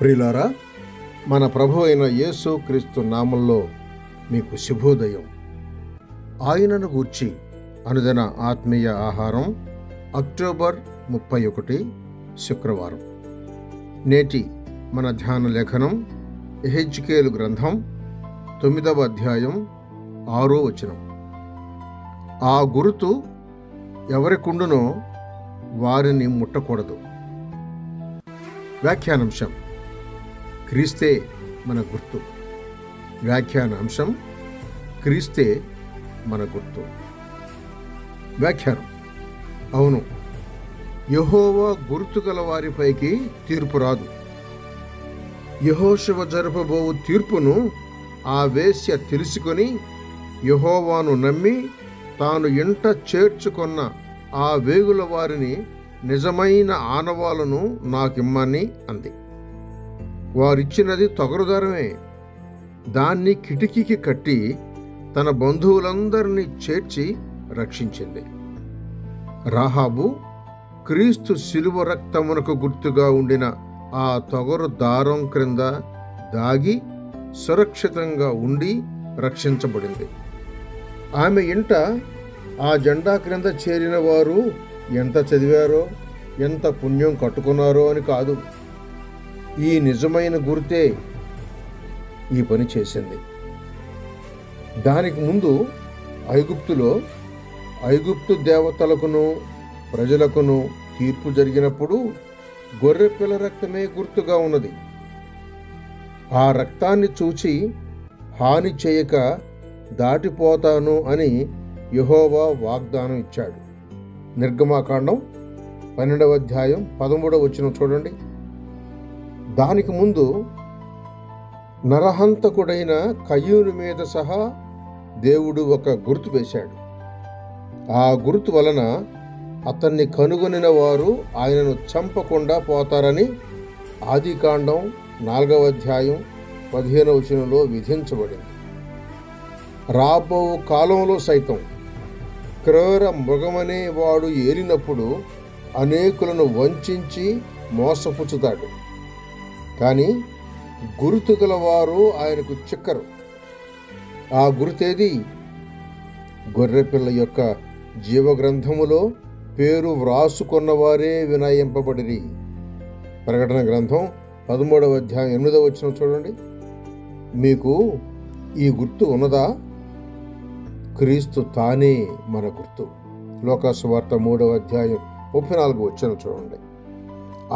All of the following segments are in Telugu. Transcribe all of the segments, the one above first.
ప్రియులారా, మన ప్రభు అయిన యేసు క్రీస్తు నామంలో మీకు శుభోదయం. ఆయనను గూర్చి అనుదిన ఆత్మీయ ఆహారం, అక్టోబర్ 31 శుక్రవారం. నేటి మన ధ్యాన లేఖనం యెహెజ్కేలు గ్రంథం 9వ అధ్యాయం 6వ వచనం. ఆ గురుతు ఎవరికుండునో వారిని ముట్టకూడదు. వ్యాఖ్యానాంశం: క్రీస్తే మన గుర్తు. వ్యాఖ్యానాంశం: క్రీస్తే మన గుర్తు. వ్యాఖ్యానం: అవును, యెహోవా గుర్తు గల వారిపైకి తీర్పు రాదు. యెహోషువ జరపబోవు తీర్పును ఆ వేశ్య తెలుసుకొని యెహోవాను నమ్మి తాను ఇంట చేర్చుకొన్న ఆ వేగుల వారిని నిజమైన ఆనవాలను నాకిమ్మని అంది. వారిచ్చినది తొగరుదారమే. దాన్ని కిటికీకి కట్టి తన బంధువులందరినీ చేర్చి రక్షించింది. రాహాబు క్రీస్తు శిలువ రక్తమునకు గుర్తుగా ఉండిన ఆ తొగరు దారం క్రింద దాగి సురక్షితంగా ఉండి రక్షించబడింది. ఆమె ఇంట ఆ జెండా క్రింద చేరిన వారు ఎంత చదివారో, ఎంత పుణ్యం కట్టుకున్నారో అని కాదు, ఈ నిజమైన గుర్తే ఈ పని చేసింది. దానికి ముందు ఐగుప్తులో ఐగుప్తు దేవతలకును ప్రజలకును తీర్పు జరిగినప్పుడు గొర్రెపిల్ల రక్తమే గుర్తుగా ఉన్నది. ఆ రక్తాన్ని చూచి హాని చేయక దాటిపోతాను అని యెహోవా వాగ్దానం ఇచ్చాడు. నిర్గమాకాండం 12వ అధ్యాయం 13వ వచనం చూడండి. దానికి ముందు నరహంతకుడైన కయ్యూను మీద సహా దేవుడు ఒక గుర్తు వేశాడు. ఆ గుర్తు వలన అతన్ని కనుగొనిన వారు ఆయనను చంపకుండా పోతారని ఆదికాండం 4వ అధ్యాయం 15వ వచనంలో విధించబడింది. రాబో కాలంలో సైతం క్రూర మృగమనే వాడు ఏలినప్పుడు అనేకులను వంచి మోసపుచ్చుతాడు. కానీ గుర్తు గల వారు ఆయనకు చిక్కరు. ఆ గుర్తేది? గొర్రెపిల్ల యొక్క జీవగ్రంథములో పేరు వ్రాసుకున్నవారే వినయింపబడిరి. ప్రకటన గ్రంథం 13వ అధ్యాయం 8వ వచనం చూడండి. మీకు ఈ గుర్తు ఉన్నదా? క్రీస్తు తానే మన గుర్తు. లోకాసువార్త 3వ అధ్యాయం 34వ వచనం చూడండి.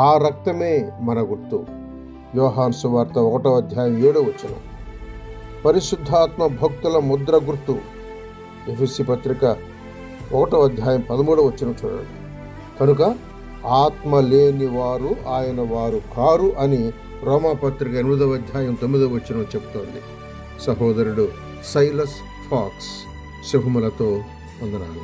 ఆ రక్తమే మన గుర్తు. యోహాను సువార్త 1వ అధ్యాయం 7వ వచనం. పరిశుద్ధాత్మ భక్తుల ముద్ర గుర్తు. ఎఫెసీ పత్రిక 1వ అధ్యాయం 13వ వచనం చూడండి. కనుక ఆత్మ లేని వారు ఆయన వారు కారు అని రోమాపత్రిక 8వ అధ్యాయం 9వ వచనం చెబుతోంది. సహోదరుడు సైలస్ ఫాక్స్. శుభములతో వందనాలు.